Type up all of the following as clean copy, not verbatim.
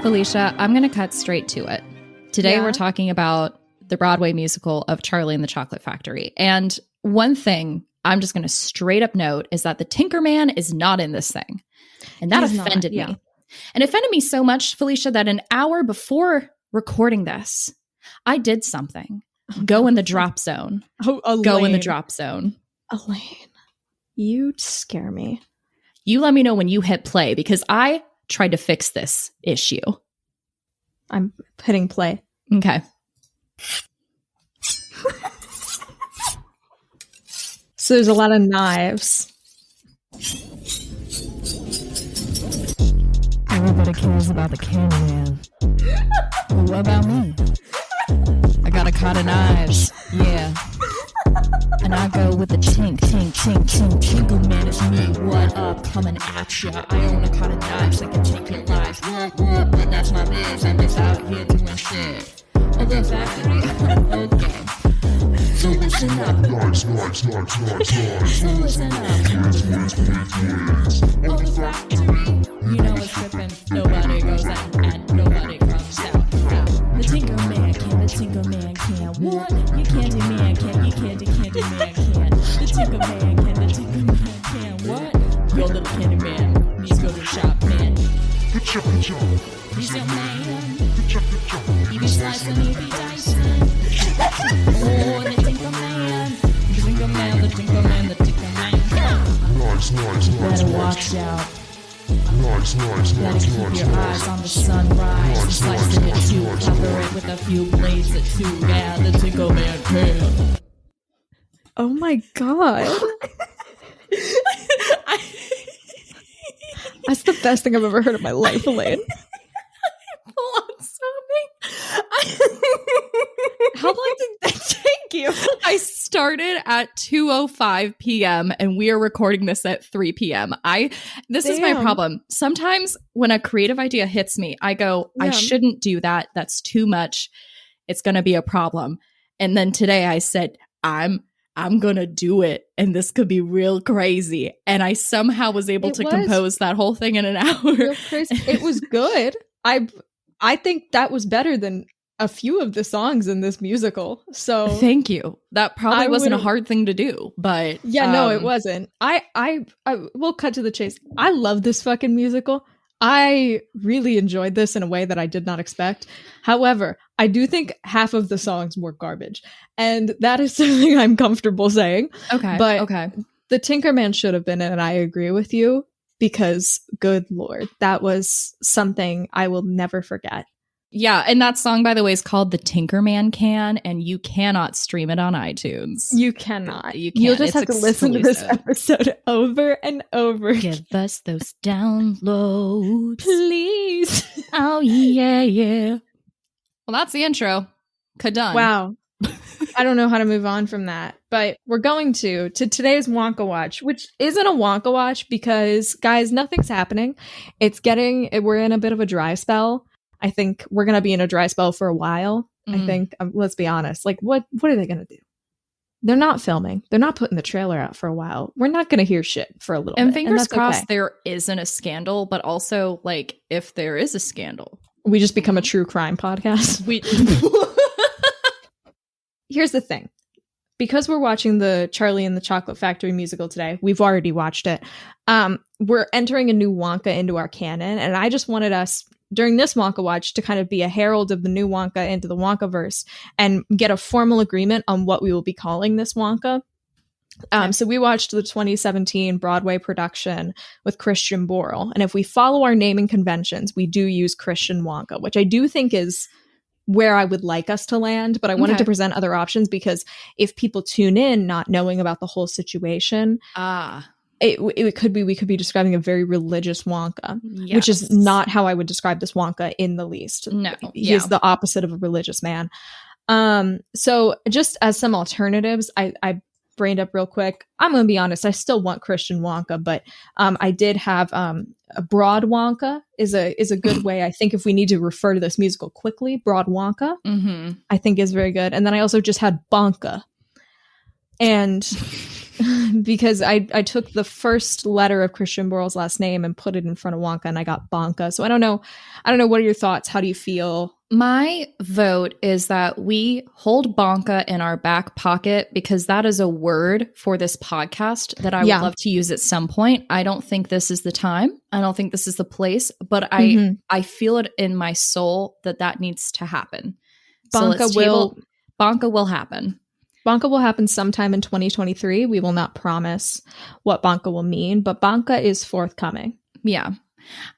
Felicia, I'm going to cut straight to it. Today we're talking about the Broadway musical of Charlie and the Chocolate Factory. And one thing I'm just going to straight up note is that the Tinkerman is not in this thing. And that offended me. And offended me so much, Felicia, that an hour before recording this, I did something. Go in the drop zone. Oh, Elaine. Go in the drop zone. Elaine, you scare me. You let me know when you hit play because I tried to fix this issue. I'm hitting play. Okay. So there's a lot of knives. Everybody cares about the canon, man. Well, what about me? I got a cot of knives. Yeah. And I go with the tink, tink, tink, tink. Tinkle man is me. What up? Coming at ya. I own a cot of knives that can take your life. What? But that's my biz. I'm just out here doing shit. Oh, the factory? Okay. So listen up. Nice. So listen up. Oh, the factory. You know what's tripping. Nobody goes out and nobody comes out. The Tinker Man can, the Tinker Man can. What? You candy man can, you candy man can. The Tinker Man can, the Tinker Man can. What? Your little candy man needs to go to the shop, man. He's your man. He be slicing, he be dicing. Oh, the Tinker Man. The Tinker Man, the Tinker Man, the Tinker Man. Nice. Better watch out. Nice. Gotta keep your eyes on the sunrise. And slicing it too, cover it with a few blades of two. Yeah, the Tinker Man can. Oh my god. That's the best thing I've ever heard in my life, Elaine. Full on sobbing. How long did that take you? I started at 2:05 p.m. and we are recording this at 3 p.m. This is my problem. Sometimes when a creative idea hits me, I go, I shouldn't do that. That's too much. It's going to be a problem. And then today I said, I'm going to do it. And this could be real crazy. And I somehow was able to compose that whole thing in an hour. Real crazy. It was good. I think that was better than a few of the songs in this musical. So thank you. That probably wasn't a hard thing to do, but no, it wasn't. I will cut to the chase. I love this fucking musical. I really enjoyed this in a way that I did not expect. However, I do think half of the songs were garbage, and that is something I'm comfortable saying. Okay, but okay, the Tinkerman should have been in, and I agree with you because, good lord, that was something I will never forget. Yeah, and that song, by the way, is called The Tinkerman Can, and you cannot stream it on iTunes. You cannot. You can't. You'll just have to listen to this episode over and over. Give us those downloads. Please. Oh, yeah. Well, that's the intro. Kadun. Wow. I don't know how to move on from that, but we're going to today's Wonka Watch, which isn't a Wonka Watch because, guys, nothing's happening. We're in a bit of a dry spell. I think we're going to be in a dry spell for a while. I think, let's be honest, like what are they going to do? They're not filming. They're not putting the trailer out for a while. We're not going to hear shit for a little bit. And fingers crossed there isn't a scandal, but also like if there is a scandal. We just become a true crime podcast. Here's the thing. Because we're watching the Charlie and the Chocolate Factory musical today, we've already watched it. We're entering a new Wonka into our canon. And I just wanted us during this Wonka Watch to kind of be a herald of the new Wonka into the Wonkaverse and get a formal agreement on what we will be calling this Wonka. So we watched the 2017 Broadway production with Christian Borle. And if we follow our naming conventions, we do use Christian Wonka, which I do think is where I would like us to land. But I wanted to present other options because if people tune in not knowing about the whole situation, it could be we could be describing a very religious Wonka, which is not how I would describe this Wonka in the least. No, he's the opposite of a religious man. So just as some alternatives, I brained up real quick. I'm going to be honest. I still want Christian Wonka, but I did have a Broad Wonka is a good way. I think if we need to refer to this musical quickly, Broad Wonka, I think is very good. And then I also just had Bonka. And because I took the first letter of Christian Borle's last name and put it in front of Wonka, and I got Bonka. So I don't know. What are your thoughts? How do you feel? My vote is that we hold Bonka in our back pocket because that is a word for this podcast that I would love to use at some point. I don't think this is the time. I don't think this is the place, but I feel it in my soul that needs to happen. Bonka will happen. Bonka will happen sometime in 2023. We will not promise what Bonka will mean, but Bonka is forthcoming. Yeah.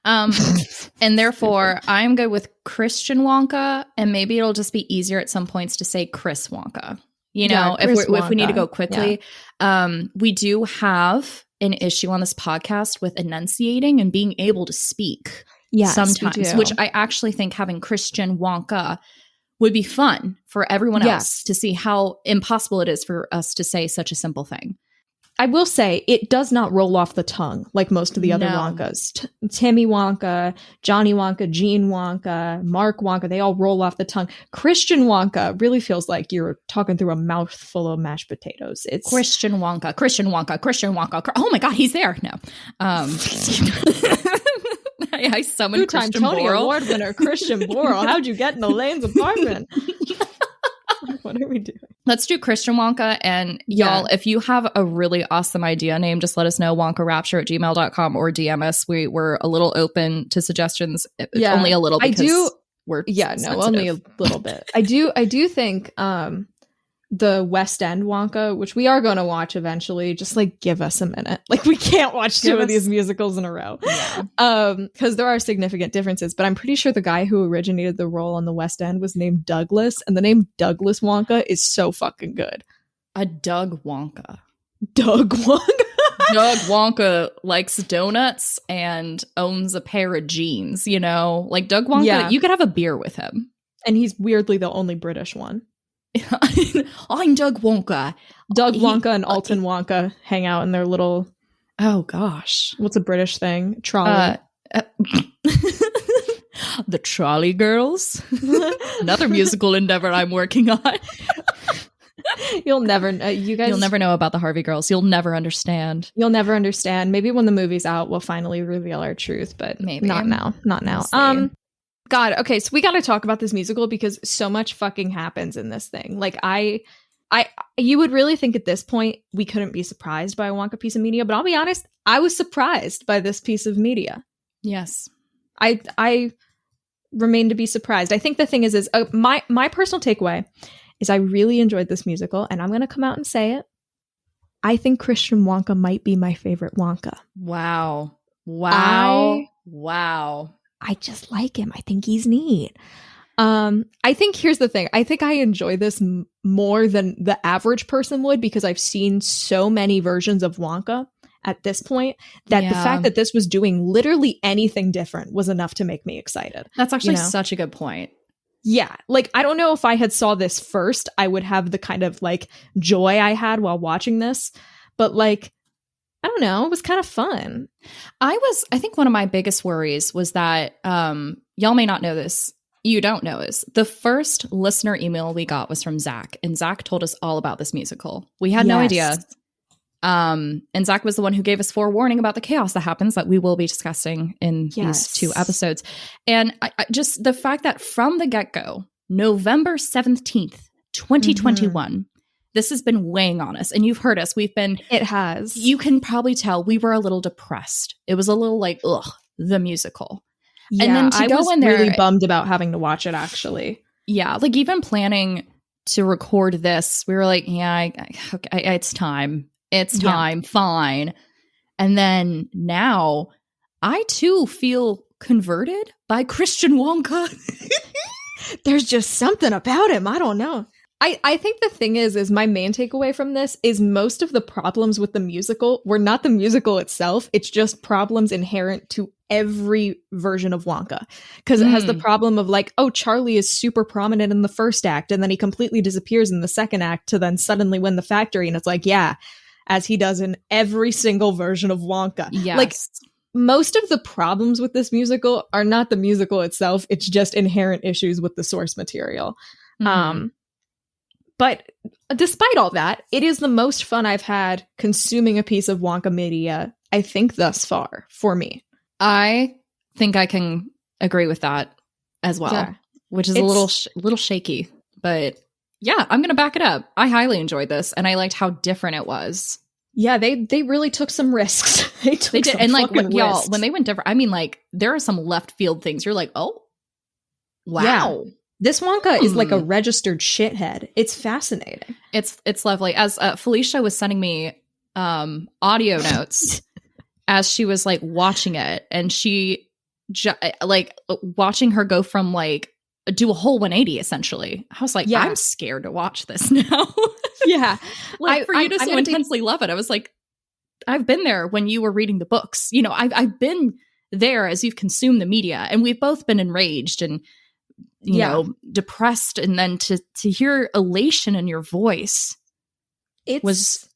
And therefore I'm good with Christian Wonka, and maybe it'll just be easier at some points to say Chris Wonka. If we need to go quickly. We do have an issue on this podcast with enunciating and being able to speak sometimes, which I actually think having Christian Wonka would be fun for everyone else to see how impossible it is for us to say such a simple thing. I will say it does not roll off the tongue like most of the other Wonkas. Timmy Wonka, Johnny Wonka, Gene Wonka, Mark Wonka, they all roll off the tongue. Christian Wonka really feels like you're talking through a mouthful of mashed potatoes. It's Christian Wonka. Oh my God, he's there. No. I summoned Christian Tony Borle. Award winner Christian Borle. How'd you get in Elaine's apartment? What are we doing? Let's do Christian Wonka. And y'all, if you have a really awesome idea name, just let us know. WonkaRapture@gmail.com or DM us. We're a little open to suggestions. Only a little because we're sensitive. Only a little bit. I do think the West End Wonka, which we are going to watch eventually, just like give us a minute. Like we can't watch two of these musicals in a row. Because there are significant differences, but I'm pretty sure the guy who originated the role on the West End was named Douglas, and the name Douglas Wonka is so fucking good. A Doug Wonka. Doug Wonka. Doug Wonka likes donuts and owns a pair of jeans, like Doug Wonka, you could have a beer with him. And he's weirdly the only British one. I'm Doug Wonka. Doug Wonka and Alton Wonka hang out in their little... Oh, gosh. What's a British thing? Trolley. The Trolley Girls. Another musical endeavor I'm working on. You'll never... You'll never know about the Harvey Girls. You'll never understand. You'll never understand. Maybe when the movie's out, we'll finally reveal our truth, but maybe not now. Not now. God, okay, so we got to talk about this musical because so much fucking happens in this thing. Like you would really think at this point we couldn't be surprised by a Wonka piece of media, but I'll be honest, I was surprised by this piece of media. Yes. I remain to be surprised. I think the thing is my personal takeaway is I really enjoyed this musical, and I'm going to come out and say it. I think Christian Wonka might be my favorite Wonka. Wow. I just like him. I think he's neat. I think here's the thing. I think I enjoy this more than the average person would because I've seen so many versions of Wonka at this point that the fact that this was doing literally anything different was enough to make me excited. That's actually such a good point. Yeah. Like, I don't know if I had saw this first, I would have the kind of like joy I had while watching this. But like, I don't know. It was kind of fun. I think one of my biggest worries was that, y'all may not know this. You don't know this. The first listener email we got was from Zach, and Zach told us all about this musical. We had no idea. And Zach was the one who gave us forewarning about the chaos that happens that we will be discussing in these 2 episodes. And I just the fact that from the get-go, November 17th, 2021, this has been weighing on us, and you've heard us. It has. You can probably tell we were a little depressed. It was a little like, ugh, the musical. Yeah, and then I was really bummed about having to watch it, actually. Yeah, like even planning to record this, we were like, it's time. It's time. Fine. And then now I too feel converted by Christian Wonka. There's just something about him. I don't know. I think the thing is my main takeaway from this is most of the problems with the musical were not the musical itself. It's just problems inherent to every version of Wonka. Because it has the problem of like, oh, Charlie is super prominent in the first act and then he completely disappears in the second act to then suddenly win the factory. And it's like, yeah, as he does in every single version of Wonka. Yes. Like, most of the problems with this musical are not the musical itself. It's just inherent issues with the source material. But despite all that, it is the most fun I've had consuming a piece of Wonka media, I think, thus far for me. I think I can agree with that as well, which is a little shaky, but yeah, I'm going to back it up. I highly enjoyed this, and I liked how different it was. Yeah, they really took some risks. They did, and like y'all, when they went different, I mean, like there are some left field things. You're like, oh, wow. Yeah. This Wonka is like a registered shithead. It's fascinating. It's lovely. As Felicia was sending me audio notes as she was like watching it, and she like watching her go from like do a whole 180 essentially. I was like, I'm scared to watch this now. Yeah. Like for you to so intensely love it. I was like, I've been there when you were reading the books. You know, I've been there as you've consumed the media, and we've both been enraged and you know, depressed, and then to hear elation in your voice was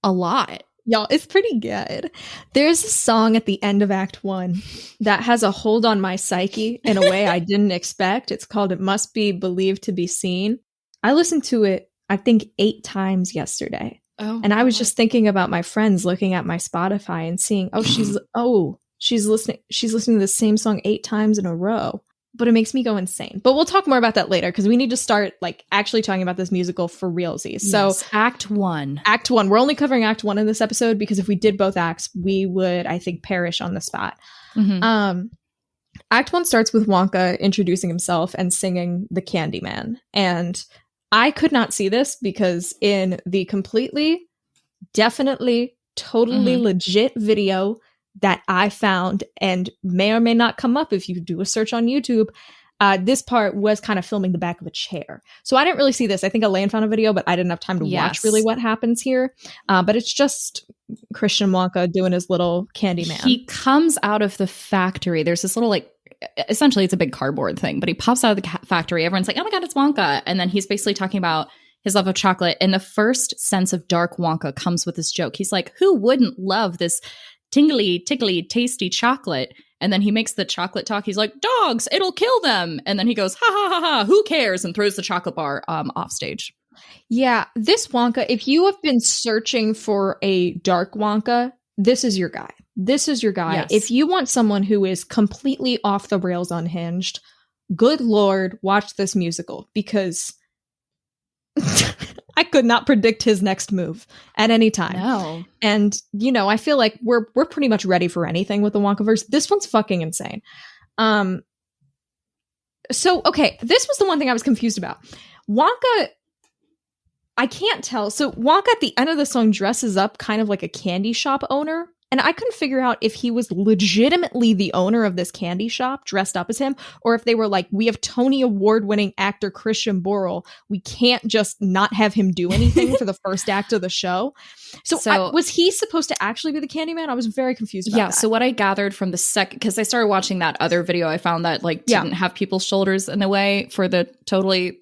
a lot. Y'all, it's pretty good. There's a song at the end of Act 1 that has a hold on my psyche in a way I didn't expect. It's called It Must Be Believed to Be Seen. I listened to it, I think, 8 times yesterday. Oh, and I was just thinking about my friends looking at my Spotify and seeing, she's listening to the same song 8 times in a row. But it makes me go insane. But we'll talk more about that later, because we need to start like actually talking about this musical for realsies. So Act 1. Act 1. We're only covering Act 1 in this episode, because if we did both acts, we would, I think, perish on the spot. Mm-hmm. Act 1 starts with Wonka introducing himself and singing The Candyman. And I could not see this, because in the completely, definitely, totally legit video that I found, and may or may not come up if you do a search on YouTube, this part was kind of filming the back of a chair. So I didn't really see this. I think Elaine found a video, but I didn't have time to watch really what happens here. But it's just Christian Wonka doing his little Candyman. He comes out of the factory. There's this little, like, essentially it's a big cardboard thing, but he pops out of the factory. Everyone's like, oh my God, it's Wonka. And then he's basically talking about his love of chocolate. And the first sense of dark Wonka comes with this joke. He's like, who wouldn't love this tingly, tickly, tasty chocolate? And then he makes the chocolate talk. He's like, dogs, it'll kill them. And then he goes, ha ha ha ha, who cares? And throws the chocolate bar off stage. Yeah, this Wonka, if you have been searching for a dark Wonka, this is your guy. This is your guy. Yes. If you want someone who is completely off the rails unhinged, good Lord, watch this musical, because I could not predict his next move at any time. No. And, you know, I feel like we're pretty much ready for anything with the Wonkaverse. This one's fucking insane. So, okay, this was the one thing I was confused about. Wonka, I can't tell. So Wonka at the end of the song dresses up kind of like a candy shop owner. And I couldn't figure out if he was legitimately the owner of this candy shop dressed up as him, or if they were like, we have Tony Award-winning actor Christian Borle. We can't just not have him do anything for the first act of the show. So was he supposed to actually be the Candyman? I was very confused about that. So what I gathered from the second, because I started watching that other video, I found that like didn't have people's shoulders in the way for the totally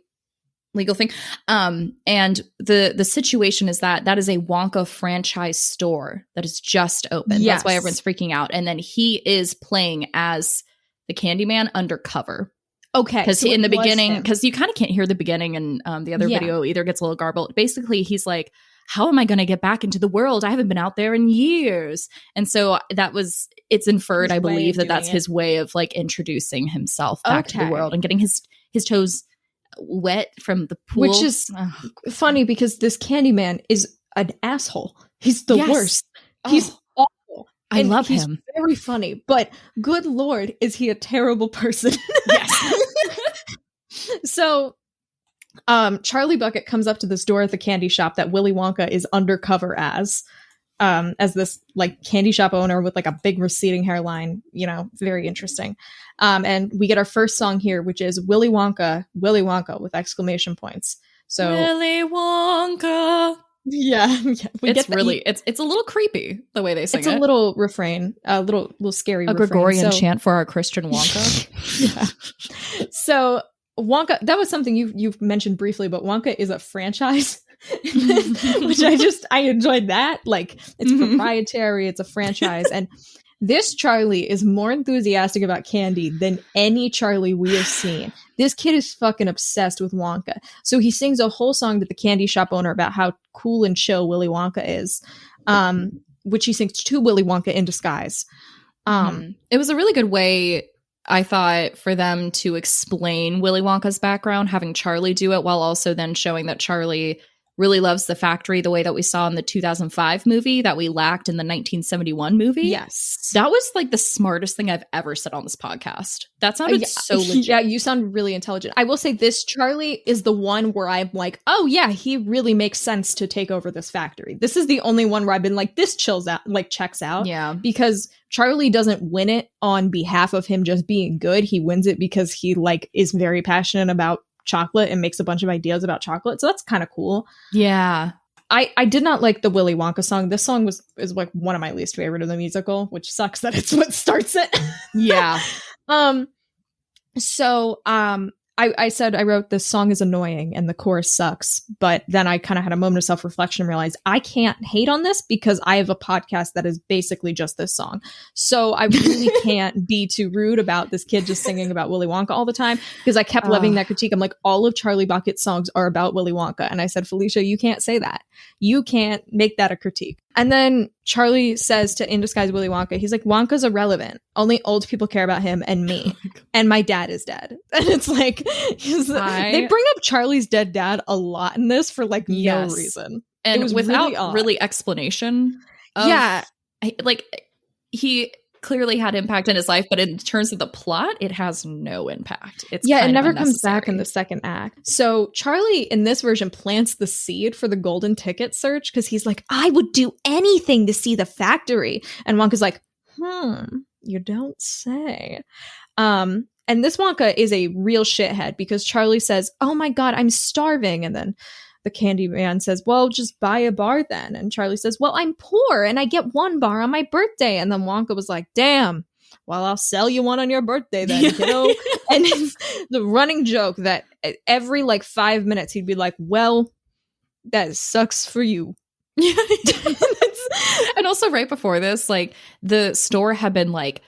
legal thing. And the situation is that is a Wonka franchise store that is just open. Yes. That's why everyone's freaking out. And then he is playing as the Candyman undercover. Okay. Because in the beginning, because you kind of can't hear the beginning, and the other video either gets a little garbled. Basically, he's like, how am I going to get back into the world? I haven't been out there in years. And so it's inferred, I believe, that that's his way of like introducing himself back to the world and getting his toes wet from the pool. Which is funny, because this Candyman is an asshole. He's the worst. He's awful. I love him. Very funny, but good Lord, is he a terrible person? Yes. So Charlie Bucket comes up to this door at the candy shop that Willy Wonka is undercover as this like candy shop owner with like a big receding hairline, you know, very interesting. And we get our first song here, which is Willy Wonka with exclamation points. So Willy Wonka. Yeah. It's really, it's a little creepy the way they sing it. It's a little refrain, a little scary refrain. Gregorian chant for our Christian Wonka. Yeah. So Wonka, that was something you've mentioned briefly, but Wonka is a franchise. Which I enjoyed that. Like, it's proprietary, it's a franchise. And This Charlie is more enthusiastic about candy than any Charlie we have seen. This kid is fucking obsessed with Wonka. So he sings a whole song to the candy shop owner about how cool and chill Willy Wonka is, which he sings to Willy Wonka in disguise. It was a really good way, I thought, for them to explain Willy Wonka's background, having Charlie do it while also then showing that Charlie really loves the factory the way that we saw in the 2005 movie that we lacked in the 1971 movie. Yes. That was like the smartest thing I've ever said on this podcast. That sounded so legit. Yeah, you sound really intelligent. I will say this Charlie is the one where I'm like, oh yeah, he really makes sense to take over this factory. This is the only one where I've been like, this chills out, like checks out. Yeah. Because Charlie doesn't win it on behalf of him just being good. He wins it because he like is very passionate about chocolate and makes a bunch of ideas about chocolate. So that's kind of cool. Yeah. I did not like the Willy Wonka song. This song is like one of my least favorite of the musical, which sucks that it's what starts it. Yeah. I said I wrote this song is annoying and the chorus sucks, but then I kind of had a moment of self-reflection and realized I can't hate on this because I have a podcast that is basically just this song. So I really can't be too rude about this kid just singing about Willy Wonka all the time, because I kept loving that critique. I'm like, all of Charlie Bucket's songs are about Willy Wonka. And I said, Felicia, you can't say that. You can't make that a critique. And then Charlie says to In Disguise Willy Wonka, he's like, Wonka's irrelevant. Only old people care about him and me. And my dad is dead. And it's like, they bring up Charlie's dead dad a lot in this for like no reason. And it was without really explanation. Like he clearly had impact in his life, but in terms of the plot, it has no impact. It never comes back in the second act. So Charlie in this version plants the seed for the golden ticket search because he's like, I would do anything to see the factory. And Wonka's like, you don't say. And this Wonka is a real shithead because Charlie says, oh my God, I'm starving. And then the candy man says, well, just buy a bar then. And Charlie says, well, I'm poor and I get one bar on my birthday. And then Wonka was like, damn, well, I'll sell you one on your birthday then, kiddo. And it's the running joke that every like 5 minutes he'd be like, well, that sucks for you. And also right before this, like the store had been like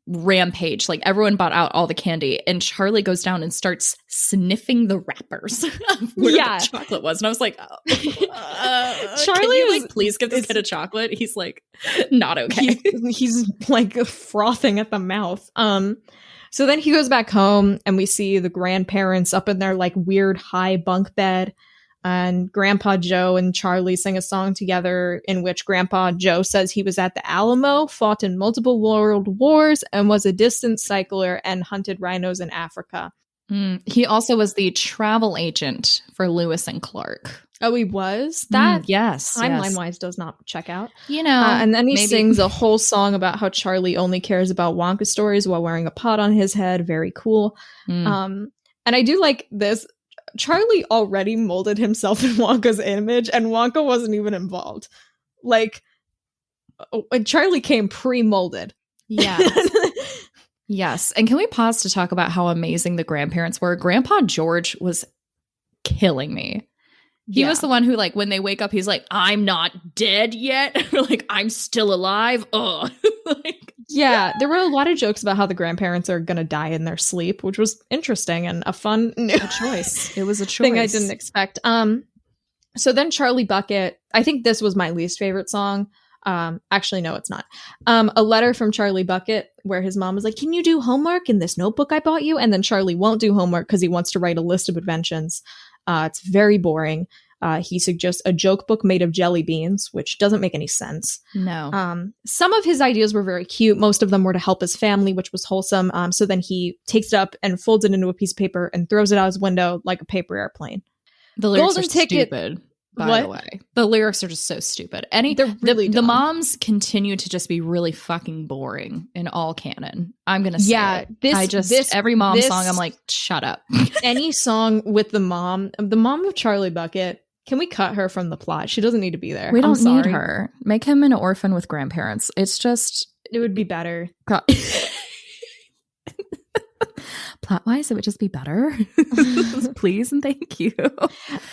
rampage, like everyone bought out all the candy and Charlie goes down and starts sniffing the wrappers of where the chocolate was, and I was like, Charlie, can you like please give this kid a chocolate? He's like not okay. He's like frothing at the mouth. So then he goes back home and we see the grandparents up in their like weird high bunk bed. And Grandpa Joe and Charlie sing a song together in which Grandpa Joe says he was at the Alamo, fought in multiple world wars, and was a distant cycler and hunted rhinos in Africa. He also was the travel agent for Lewis and Clark. Oh, he was? That yes. Timeline-wise does not check out. You know. And then he sings a whole song about how Charlie only cares about Wonka stories while wearing a pot on his head. Very cool. And I do like this. Charlie already molded himself in Wonka's image, and Wonka wasn't even involved. Like, Charlie came pre-molded. Yeah. Yes. And can we pause to talk about how amazing the grandparents were? Grandpa George was killing me. He was the one who, like, when they wake up, he's like, I'm not dead yet. Like, I'm still alive. Oh, yeah, there were a lot of jokes about how the grandparents are going to die in their sleep, which was interesting and a fun choice. It was a choice. Thing I didn't expect. So then Charlie Bucket, I think this was my least favorite song. Actually, no, it's not. A letter from Charlie Bucket where his mom was like, can you do homework in this notebook I bought you? And then Charlie won't do homework because he wants to write a list of inventions. It's very boring. He suggests a joke book made of jelly beans, which doesn't make any sense. No. Some of his ideas were very cute. Most of them were to help his family, which was wholesome. So then he takes it up and folds it into a piece of paper and throws it out his window like a paper airplane. The lyrics are stupid, by the way. The lyrics are just so stupid. They're really dumb. The moms continue to just be really fucking boring in all canon. I'm going to say every mom song, I'm like, shut up. Any song with the mom of Charlie Bucket, can we cut her from the plot? She doesn't need to be there. We don't need her. Make him an orphan with grandparents. It's just... It would be better. Plot-wise, it would just be better. Please and thank you.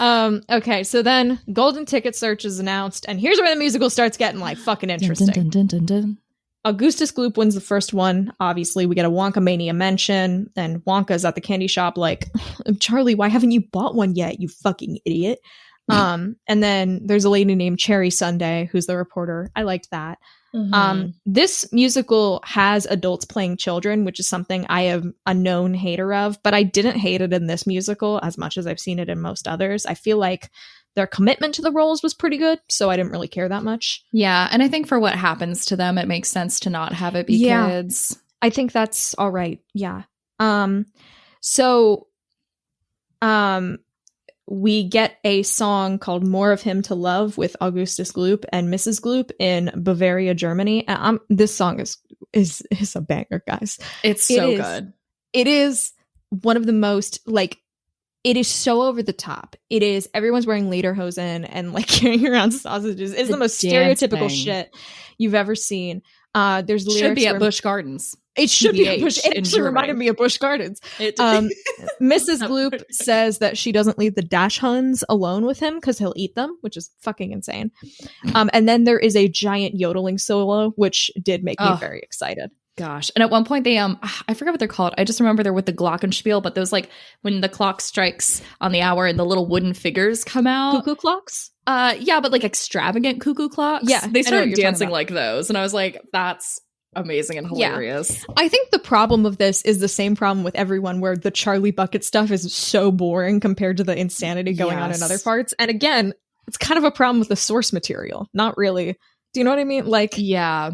Okay, so then Golden Ticket Search is announced, and here's where the musical starts getting like fucking interesting. Dun, dun, dun, dun, dun. Augustus Gloop wins the first one. Obviously, we get a Wonka Mania mention, and Wonka's at the candy shop like, Charlie, why haven't you bought one yet, you fucking idiot? And then there's a lady named Cherry Sunday, who's the reporter. I liked that. This musical has adults playing children, which is something I am a known hater of, but I didn't hate it in this musical as much as I've seen it in most others. I feel like their commitment to the roles was pretty good, so I didn't really care that much. Yeah, and I think for what happens to them, it makes sense to not have it be kids. I think that's all right. Yeah. So we get a song called More of Him to Love with Augustus Gloop and Mrs. Gloop in Bavaria, Germany. This song is a banger, guys. It's so good. It is one of the most, like, it is so over the top. It is, everyone's wearing lederhosen and like carrying around sausages. It's the most stereotypical shit you've ever seen. There's lyrics. Should be at Busch Gardens. It should be at Busch. It actually reminded me of Busch Gardens. Mrs. Gloop says that she doesn't leave the dash huns alone with him because he'll eat them, which is fucking insane. And then there is a giant yodeling solo, which did make me very excited. Gosh. And at one point they I forget what they're called. I just remember they're with the glockenspiel, but those, like, when the clock strikes on the hour and the little wooden figures come out. Cuckoo clocks? Yeah, but like extravagant cuckoo clocks. Yeah. They started dancing like those. And I was like, that's amazing and hilarious. Yeah. I think the problem of this is the same problem with everyone, where the Charlie Bucket stuff is so boring compared to the insanity going on in other parts. And again, it's kind of a problem with the source material. Not really. Do you know what I mean? Like, yeah.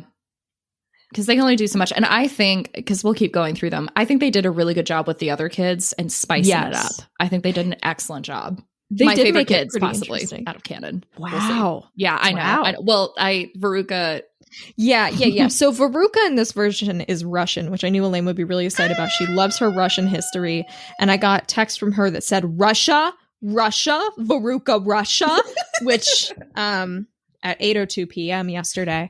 Because they can only do so much. And I think, because we'll keep going through them, I think they did a really good job with the other kids and spicing it up. I think they did an excellent job. My did favorite make kids, possibly, out of canon. Wow. We'll yeah, I know. Wow. Veruca. Yeah. So Veruca in this version is Russian, which I knew Elaine would be really excited about. She loves her Russian history. And I got text from her that said, Russia, Veruca, Russia, which at 8:02 p.m. yesterday.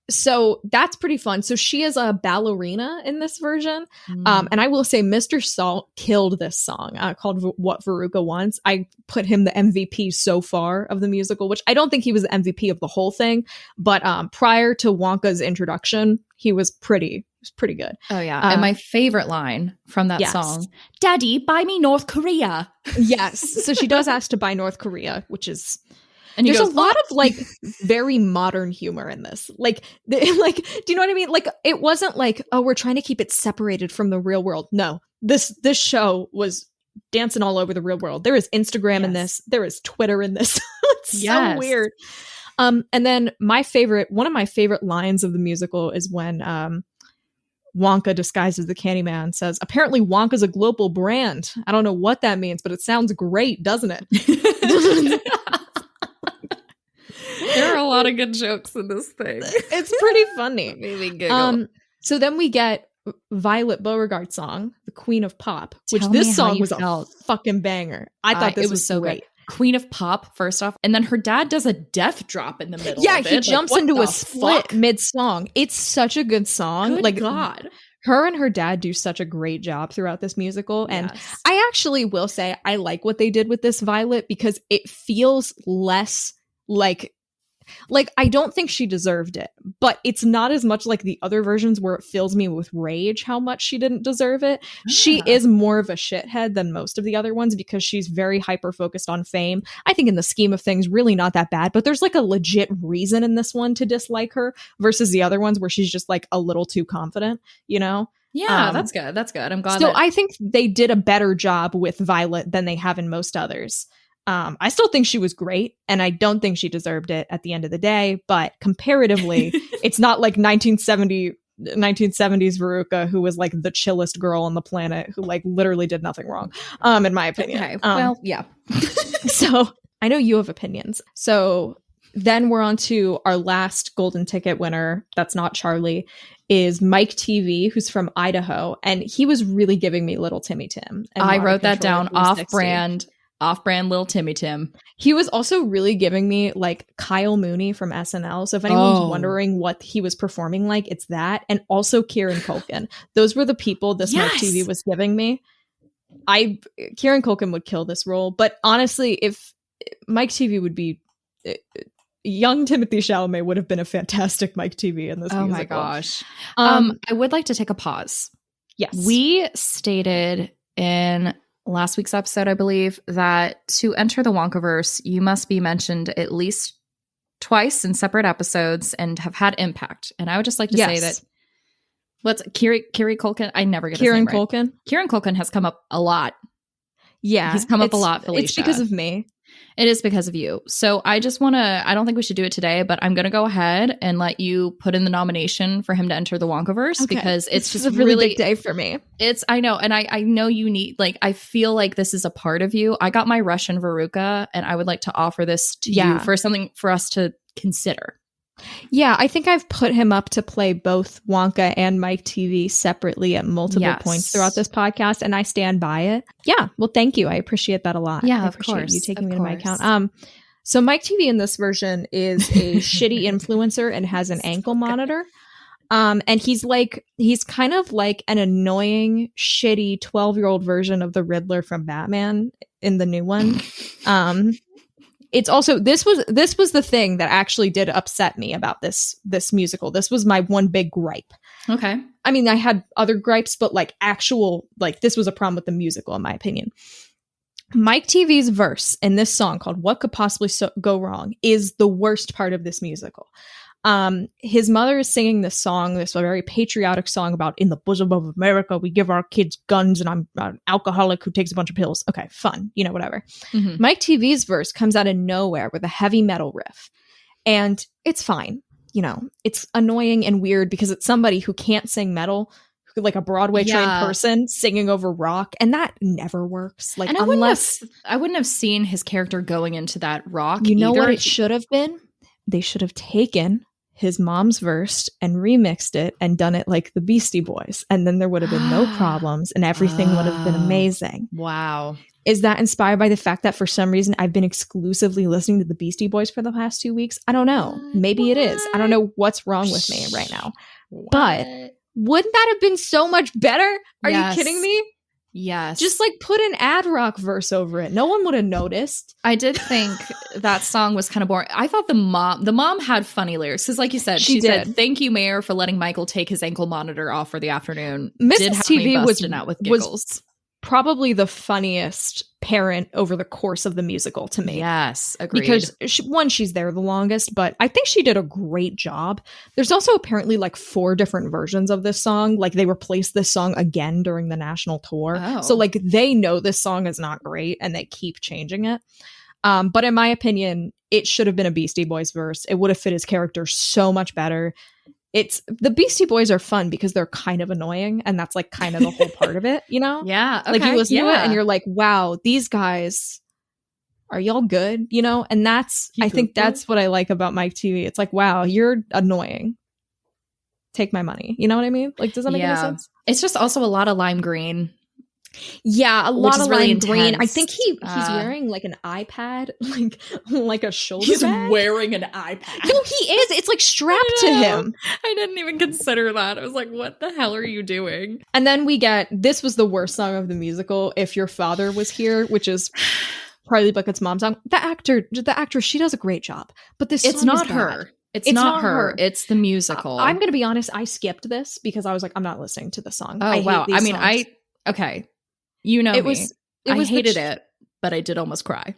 So that's pretty fun. So she is a ballerina in this version. And I will say Mr. Salt killed this song called What Veruca Wants. I put him the MVP so far of the musical, which I don't think he was the MVP of the whole thing. But prior to Wonka's introduction, he was pretty good. Oh, yeah. And my favorite line from that song, Daddy, buy me North Korea. Yes. So she does ask to buy North Korea, which is... And there's a lot of like very modern humor in this. Like, do you know what I mean? Like, it wasn't like, oh, we're trying to keep it separated from the real world. No, this show was dancing all over the real world. There is Instagram in this. There is Twitter in this. It's so weird. And then one of my favorite lines of the musical is when Wonka, disguised as the Candyman, says, apparently Wonka's a global brand. I don't know what that means, but it sounds great, doesn't it? There are a lot of good jokes in this thing. It's pretty funny. Made me giggle. So then we get Violet Beauregard's song, The Queen of Pop, which this song was a fucking banger. I thought this was so great. Queen of Pop, first off. And then her dad does a death drop in the middle of it. Yeah, he jumps into a split mid-song. It's such a good song. Good God. Her and her dad do such a great job throughout this musical. And I actually will say I like what they did with this Violet, because it feels less like I don't think she deserved it, but it's not as much like the other versions where it fills me with rage how much she didn't deserve it. She is more of a shithead than most of the other ones because she's very hyper focused on fame. I think in the scheme of things, really not that bad, but there's like a legit reason in this one to dislike her versus the other ones where she's just like a little too confident, you know? Yeah, that's good. That's good. I'm glad. So I think they did a better job with Violet than they have in most others. I still think she was great, and I don't think she deserved it at the end of the day, but comparatively, it's not like 1970s Veruca, who was like the chillest girl on the planet, who like literally did nothing wrong, in my opinion. Okay, well, yeah. So I know you have opinions. So then we're on to our last golden ticket winner. That's not Charlie. Is Mike TV, who's from Idaho, and he was really giving me Little Timmy Tim. I wrote that down. Off-brand Lil Timmy Tim. He was also really giving me like Kyle Mooney from SNL. So if anyone's wondering what he was performing like, it's that. And also Kieran Culkin. Those were the people this Mike TV was giving me. Kieran Culkin would kill this role. But honestly, if Mike TV would be young Timothy Chalamet would have been a fantastic Mike TV in this musical. Oh my gosh. I would like to take a pause. Yes. We stated in last week's episode, I believe, that to enter the Wonkaverse, you must be mentioned at least twice in separate episodes and have had impact. And I would just like to say that what's Kieran Culkin? I never get his name right. Kieran Culkin has come up a lot. Yeah. He's come up a lot, Felicia. It's because of me. It is because of you. So I just want to, I don't think we should do it today, but I'm going to go ahead and let you put in the nomination for him to enter the Wonkaverse because it's just a really big day for me. I know. And I know you need, like, I feel like this is a part of you. I got my Russian Veruca and I would like to offer this to you for something for us to consider. Yeah, I think I've put him up to play both Wonka and Mike TV separately at multiple points throughout this podcast, and I stand by it. Yeah, well, thank you. I appreciate that a lot. Yeah, I of appreciate course. you taking me to my account. So Mike TV in this version is a shitty influencer and has an ankle monitor. And he's kind of like an annoying, shitty 12-year-old version of the Riddler from Batman in the new one. It's also this was the thing that actually did upset me about this musical. This was my one big gripe. Okay. I mean, I had other gripes, but this was a problem with the musical, in my opinion. Mike TV's verse in this song called "What Could Possibly Go Wrong" is the worst part of this musical. His mother is singing this song, this very patriotic song about in the bosom of America, we give our kids guns and I'm an alcoholic who takes a bunch of pills. Okay, fun, whatever. Mm-hmm. Mike TV's verse comes out of nowhere with a heavy metal riff. And it's fine. It's annoying and weird because it's somebody who can't sing metal, like a Broadway trained person singing over rock. And that never works. Like, I wouldn't have seen his character going into that rock. You know what it should have been? They should have taken his mom's verse and remixed it and done it like the Beastie Boys. And then there would have been no problems and everything would have been amazing. Wow. Is that inspired by the fact that for some reason I've been exclusively listening to the Beastie Boys for the past 2 weeks? I don't know. Maybe it is. I don't know what's wrong with me right now. But wouldn't that have been so much better? Are you kidding me? Yes. Just like put an ad rock verse over it. No one would have noticed. I did think that song was kind of boring. I thought the mom had funny lyrics. Because like you said, she said, "Thank you, Mayor, for letting Michael take his ankle monitor off for the afternoon." Mrs. TV was probably the funniest parent over the course of the musical to me. Yes, agreed. Because she's there the longest, but I think she did a great job. There's also apparently like 4 different versions of this song. Like they replaced this song again during the national tour. Oh. So like they know this song is not great and they keep changing it. But in my opinion, it should have been a Beastie Boys verse. It would have fit his character so much better. The Beastie Boys are fun because they're kind of annoying, and that's like kind of the whole part of it, Yeah. Okay, like you listen to it and you're like, wow, these guys, are y'all good? And I think that's what I like about Mike TV. It's like, wow, you're annoying. Take my money. You know what I mean? Like, does that make any sense? It's just also a lot of lime green. Yeah, a lot of really lime green. intense. I think he's wearing like an iPad, like a shoulder He's bag. wearing an iPad. No, he is. It's like strapped to him. I didn't even consider that. I was like, what the hell are you doing? And then this was the worst song of the musical, If Your Father Was Here, which is Charlie Bucket's mom's song. The actress, she does a great job. But this song it's not is her. bad. It's not her. It's the musical. I'm going to be honest. I skipped this because I was like, I'm not listening to the song. Oh, wow. I mean, songs. Okay. You know me. I hated it, but I did almost cry.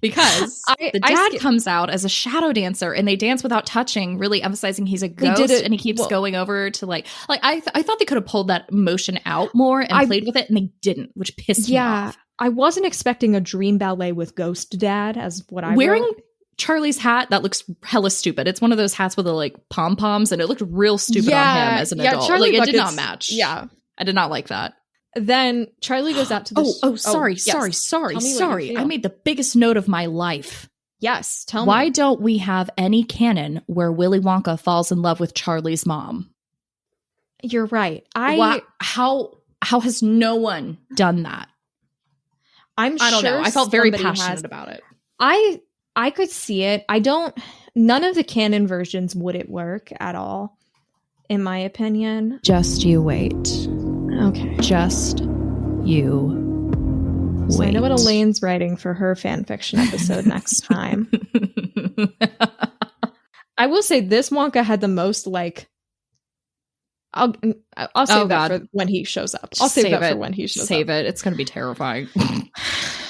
Because the dad comes out as a shadow dancer and they dance without touching, really emphasizing he's a ghost, and he keeps going over to like I thought they could have pulled that motion out more and played with it, and they didn't, which pissed me off. I wasn't expecting a dream ballet with ghost dad as what I wearing wrote. Charlie's hat that looks hella stupid. It's one of those hats with the like pom-poms, and it looked real stupid on him as an adult. Charlie like it did not match. Yeah. I did not like that. Then Charlie goes out to the sorry. I made the biggest note of my life. Yes, tell me. Why don't we have any canon where Willy Wonka falls in love with Charlie's mom? You're right. How has no one done that? I don't know. I felt very passionate about it. I could see it. None of the canon versions would it work at all, in my opinion. Just you wait. Okay. Just you wait. So I know what Elaine's writing for her fan fiction episode next time. I will say this Wonka had the most like. I'll save that for when he shows up. I'll save that for when he shows up. Save it. It's going to be terrifying.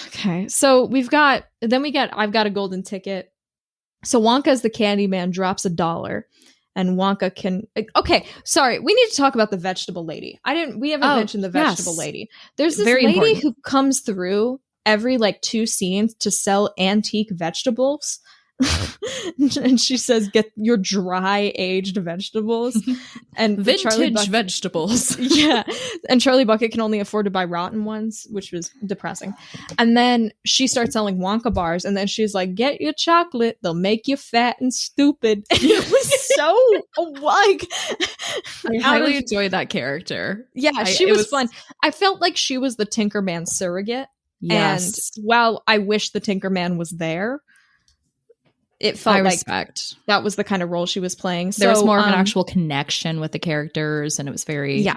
Okay, so I've got a golden ticket. So Wonka as the Candyman drops $1, and Wonka can. Okay, sorry, we need to talk about the vegetable lady. We haven't mentioned the vegetable lady. There's this Very lady important. who comes through every like 2 scenes to sell antique vegetables. And she says, "Get your dry aged vegetables and Vintage vegetables." Yeah, and Charlie Bucket can only afford to buy rotten ones, which was depressing. And then she starts selling Wonka bars, and then she's like, "Get your chocolate; they'll make you fat and stupid." And it was so like I highly enjoyed that character. Yeah, she was fun. I felt like she was the Tinkerman surrogate. Yes. And while I wish the Tinkerman was there, it felt like that was the kind of role she was playing. So, there was more of an actual connection with the characters, and it was very good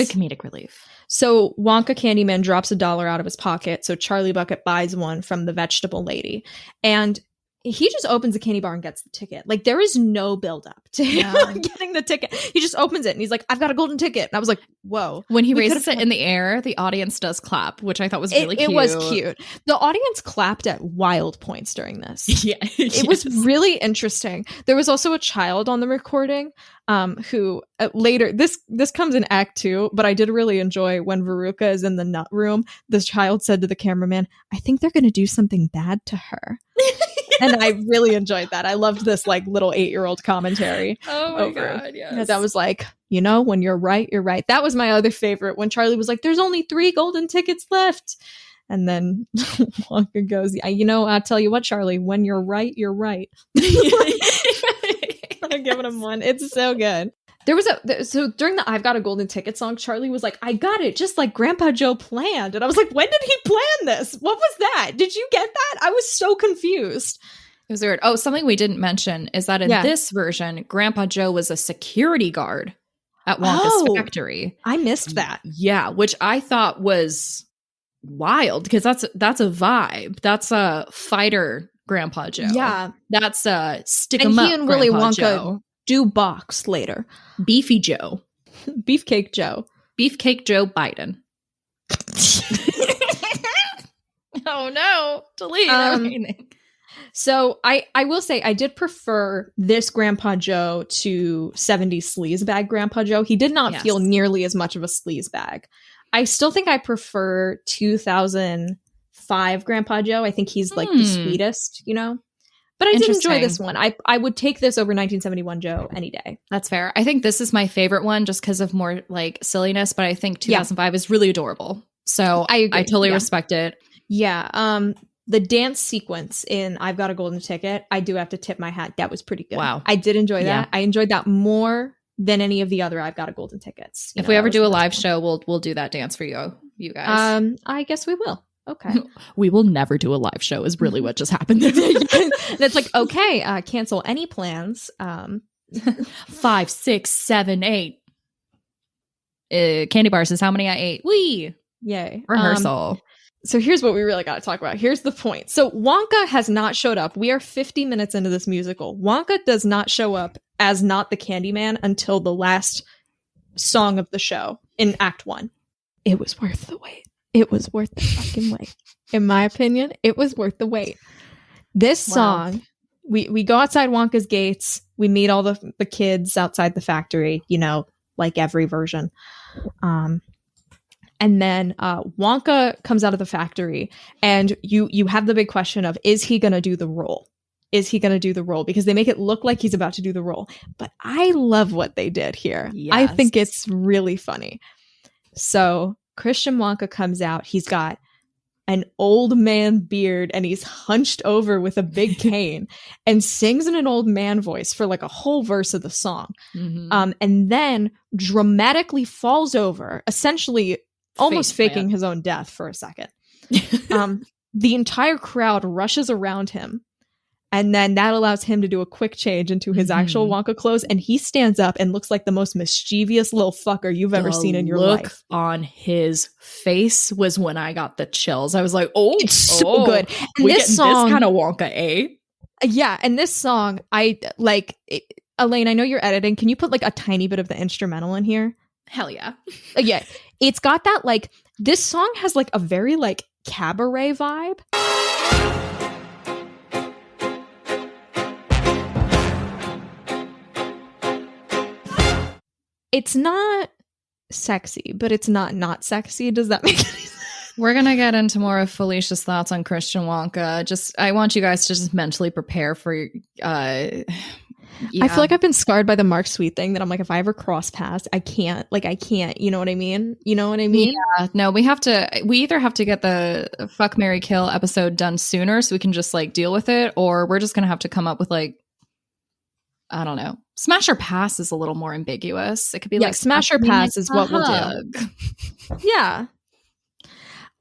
comedic relief. So Wonka Candyman drops $1 out of his pocket, so Charlie Bucket buys one from the vegetable lady. And he just opens the candy bar and gets the ticket. Like, there is no buildup to him getting the ticket. He just opens it and he's like, "I've got a golden ticket." And I was like, whoa. When he raises it in the air, the audience does clap, which I thought was really cute. It was cute. The audience clapped at wild points during this. Yeah, it was really interesting. There was also a child on the recording who later, this comes in Act 2, but I did really enjoy when Veruca is in the nut room. This child said to the cameraman, "I think they're going to do something bad to her." And I really enjoyed that. I loved this like little 8-year-old commentary. Oh my God, yes. Yeah, that was like, when you're right, you're right. That was my other favorite, when Charlie was like, "There's only 3 golden tickets left." And then Wonka goes, "I'll tell you what, Charlie, when you're right, you're right." I'm giving him one. It's so good. So during the "I've Got a Golden Ticket" song, Charlie was like, "I got it, just like Grandpa Joe planned." And I was like, when did he plan this? What was that? Did you get that? I was so confused. It was weird. Oh, something we didn't mention is that in this version, Grandpa Joe was a security guard at Wonka's factory. I missed that. Yeah, which I thought was wild, because that's a vibe. That's a fighter Grandpa Joe. Yeah. That's a stick 'em up. And he and Willy Grandpa Wonka Joe. do box later. Beefy Joe. Beefcake Joe. Beefcake Joe Biden. Oh no. Delete everything. So I will say I did prefer this Grandpa Joe to 70s sleazebag Grandpa Joe. He did not feel nearly as much of a sleazebag. I still think I prefer 2005 Grandpa Joe. I think he's like the sweetest, But I did enjoy this one. I would take this over 1971 Joe any day. That's fair. I think this is my favorite one just because of more like silliness, but I think 2005 is really adorable. So I totally respect it. Yeah. The dance sequence in "I've Got a Golden Ticket," I do have to tip my hat. That was pretty good. Wow. I did enjoy that. I enjoyed that more than any of the other "I've Got a Golden Tickets." If we ever do a live show, we'll do that dance for you guys. I guess we will. Okay. We will never do a live show is really what just happened there. That's like, okay, cancel any plans. 5, 6, 7, 8. Candy bars is how many I ate. Wee! Yay. Rehearsal. So here's what we really got to talk about. Here's the point. So Wonka has not showed up. We are 50 minutes into this musical. Wonka does not show up as not the Candyman until the last song of the show in Act 1. It was worth the wait. It was worth the fucking wait. In my opinion, it was worth the wait. This song, we go outside Wonka's gates. We meet all the kids outside the factory, like every version. And then Wonka comes out of the factory, and you have the big question of, is he going to do the role? Is he going to do the role? Because they make it look like he's about to do the role. But I love what they did here. Yes. I think it's really funny. So Christian Wonka comes out. He's got an old man beard, and he's hunched over with a big cane and sings in an old man voice for like a whole verse of the song. Mm-hmm. And then dramatically falls over, essentially almost faking his own death for a second. The entire crowd rushes around him. And then that allows him to do a quick change into his actual Wonka clothes. And he stands up and looks like the most mischievous little fucker you've ever seen in your life. The look on his face was when I got the chills. I was like, it's so good. And this song, this kind of Wonka, eh? Yeah, and this song, I like Elaine, I know you're editing. Can you put like a tiny bit of the instrumental in here? Hell yeah. Yeah. It's got that like this song has like a very like cabaret vibe. It's not sexy, but it's not sexy. Does that make any sense? We're going to get into more of Felicia's thoughts on Christian Wonka. I want you guys to just mentally prepare for yeah. I feel like I've been scarred by the Mark Sweet thing that I'm like, if I ever cross paths, I can't, you know what I mean? Yeah, no, we either have to get the Fuck, Marry, Kill episode done sooner so we can just like deal with it, or we're just going to have to come up with like, I don't know. Smash or pass is a little more ambiguous. It could be like smash or pass is what we'll do. Yeah.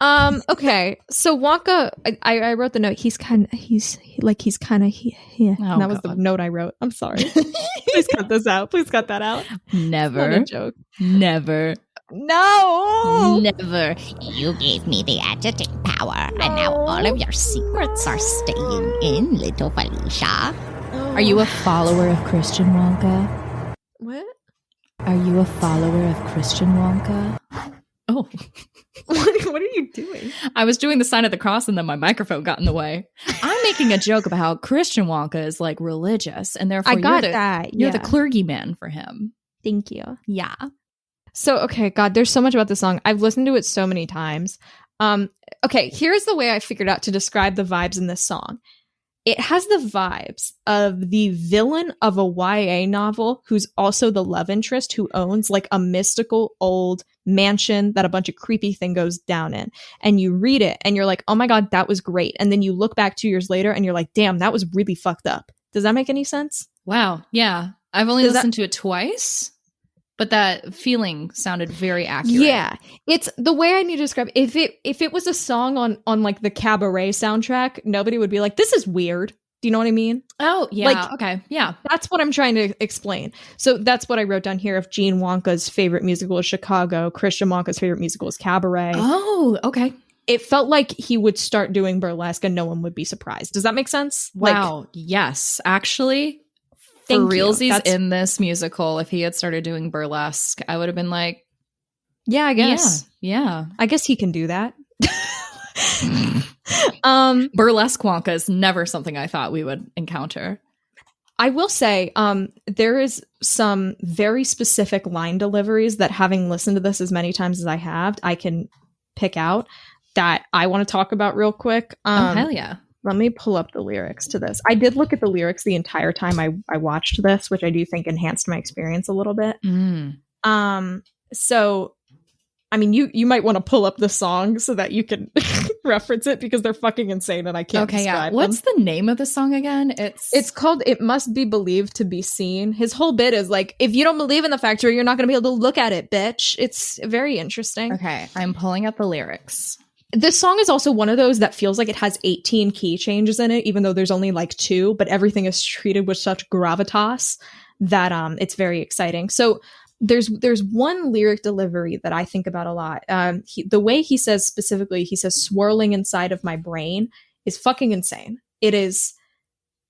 Okay. So Wonka, I wrote the note. He's kind of yeah. Oh, that was the note I wrote. I'm sorry. Please cut this out. Please cut that out. Never. Not a joke. Never. No. Never. You gave me the editing power, and now all of your secrets are staying in, little Felicia. Are you a follower of Christian Wonka? What? Are you a follower of Christian Wonka? Oh. What are you doing? I was doing the sign of the cross and then my microphone got in the way. I'm making a joke about how Christian Wonka is like religious and therefore you're the clergyman for him. Thank you. Yeah. So, okay, God, there's so much about this song. I've listened to it so many times. Okay, here's the way I figured out to describe the vibes in this song. It has the vibes of the villain of a YA novel who's also the love interest who owns like a mystical old mansion that a bunch of creepy thing goes down in. And you read it and you're like, oh my God, that was great. And then you look back 2 years later and you're like, damn, that was really fucked up. Does that make any sense? Wow. Yeah. I've only listened to it twice. But that feeling sounded very accurate. Yeah. It's the way I need to describe it. If it was a song on like the Cabaret soundtrack, nobody would be like, this is weird. Do you know what I mean? Oh, yeah. Like, okay. Yeah. That's what I'm trying to explain. So that's what I wrote down here. If Gene Wonka's favorite musical is Chicago, Christian Wonka's favorite musical is Cabaret. Oh, okay. It felt like he would start doing burlesque and no one would be surprised. Does that make sense? Wow. Like, yes. Actually, for realsies in this musical, if he had started doing burlesque, I would have been like, yeah, I guess. Yeah. I guess he can do that. Burlesque Wonka is never something I thought we would encounter. I will say, there is some very specific line deliveries that, having listened to this as many times as I have, I can pick out that I want to talk about real quick. Oh, hell yeah. Let me pull up the lyrics to this. I did look at the lyrics the entire time I watched this, which I do think enhanced my experience a little bit. So, I mean, you might want to pull up the song so that you can reference it because they're fucking insane and I can't describe them. What's the name of the song again? It's called It Must Be Believed to Be Seen. His whole bit is like, if you don't believe in the factory, you're not going to be able to look at it, bitch. It's very interesting. Okay, I'm pulling up the lyrics. This song is also one of those that feels like it has 18 key changes in it, even though there's only like 2, but everything is treated with such gravitas that it's very exciting. So there's one lyric delivery that I think about a lot. The way he says specifically, he says swirling inside of my brain is fucking insane. It is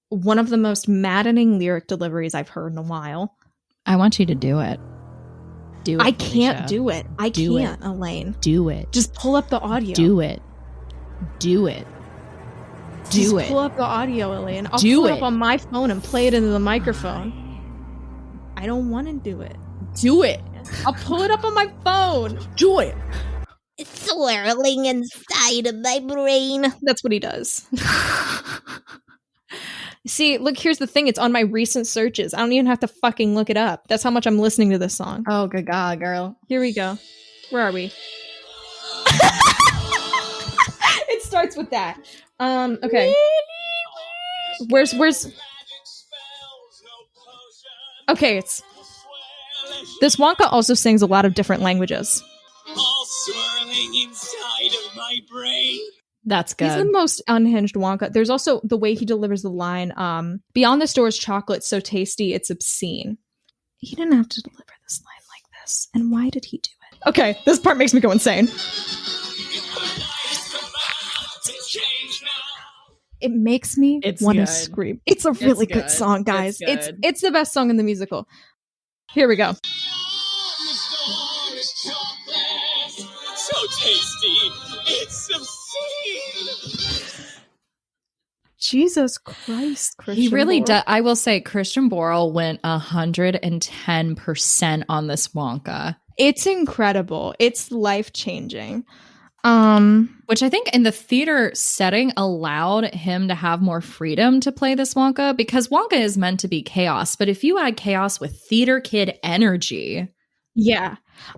one of the most maddening lyric deliveries I've heard in a while. I want you to do it. Do it. I can't Felicia. do it. I can't, Elaine. Do it. Just pull up the audio. Do it. Do it. Do it. Pull up the audio, Elaine. I'll Do pull it it. up on my phone and play it into the microphone. I don't want to do it. Do it. I'll pull it up on my phone. Do it. It's swirling inside of my brain. That's what he does. See, look, here's the thing. It's on my recent searches. I don't even have to fucking look it up. That's how much I'm listening to this song. Oh, good God, girl. Here we go. Where are we? It starts with that. Okay. Where's Okay, it's this Wonka also sings a lot of different languages. All swirling inside of my brain. That's good. He's the most unhinged Wonka. There's also the way he delivers the line, beyond the store's chocolate so tasty it's obscene. He didn't have to deliver this line like this. And why did he do it? Okay, this part makes me go insane. It makes me want to good. scream. It's a really good song, guys. It's the best song in the musical. Here we go. So tasty. It's obscene. Jesus Christ, Christian He really Borle. does. I will say Christian Borle went 110% on this Wonka. It's incredible. It's life-changing. Which I think in the theater setting allowed him to have more freedom to play this Wonka, because Wonka is meant to be chaos. But if you add chaos with theater kid energy. Yeah.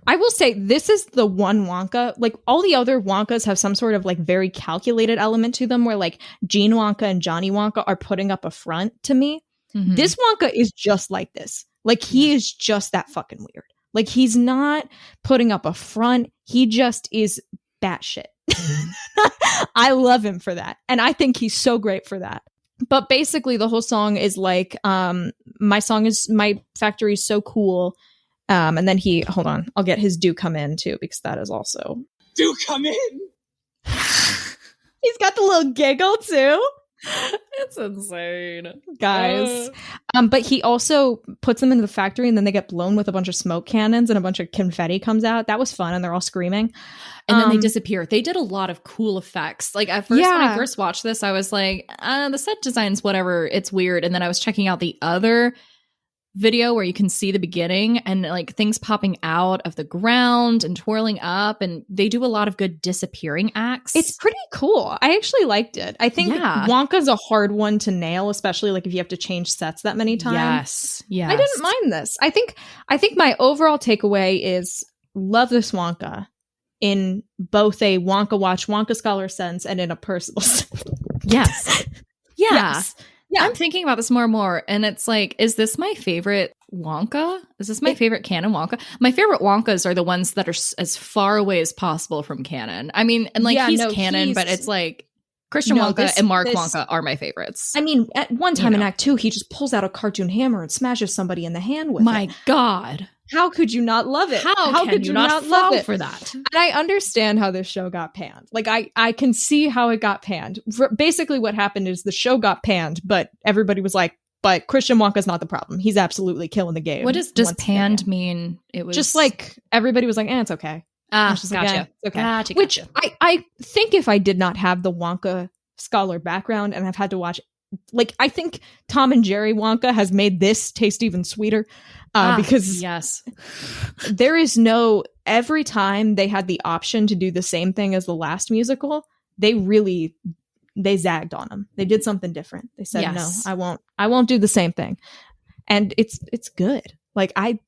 I will say this is the one Wonka, like all the other Wonkas have some sort of like very calculated element to them where like Gene Wonka and Johnny Wonka are putting up a front to me. Mhm. This Wonka is just like this. Like he is just that fucking weird. Like he's not putting up a front. He just is batshit. I love him for that. And I think he's so great for that. But basically the whole song is like, my factory is so cool. And then hold on, I'll get his do come in too, because that is also. Do come in. He's got the little giggle too. It's insane. Guys. But he also puts them into the factory and then they get blown with a bunch of smoke cannons and a bunch of confetti comes out. That was fun. And they're all screaming. And then they disappear. They did a lot of cool effects. Like at first, when I Yeah. first watched this, I was like, the set design's whatever. It's weird. And then I was checking out the other video where you can see the beginning and like things popping out of the ground and twirling up. And they do a lot of good disappearing acts. It's pretty cool. I actually liked it. I think Yeah. Wonka's a hard one to nail, especially like if you have to change sets that many times. Yes. I didn't mind this. I think my overall takeaway is love this Wonka in both a Wonka watch, Wonka scholar sense and in a personal sense. Yes. Yeah. Yes. Yeah. I'm thinking about this more and more, and it's like, is this my favorite Wonka? Is this my favorite canon Wonka? My favorite Wonkas are the ones that are as far away as possible from canon. I mean, and like he's canon, but it's like Christian Wonka and Mark Wonka are my favorites. I mean, at one time in Act 2, he just pulls out a cartoon hammer and smashes somebody in the hand with it. My God. How could you not love it? How could you not love fall it for that? And I understand how this show got panned. Like, I can see how it got panned. Basically, what happened is the show got panned, but everybody was like, but Christian Wonka's not the problem. He's absolutely killing the game. What does panned mean? It was just like everybody was like, it's okay. Gotcha. Like, it's okay. Gotcha. Which I think if I did not have the Wonka scholar background and I've had to watch, like, I think Tom and Jerry Wonka has made this taste even sweeter. Because yes, there is every time they had the option to do the same thing as the last musical, they zagged on them. They did something different. They said, yes. No, I won't do the same thing. And it's good. Like, I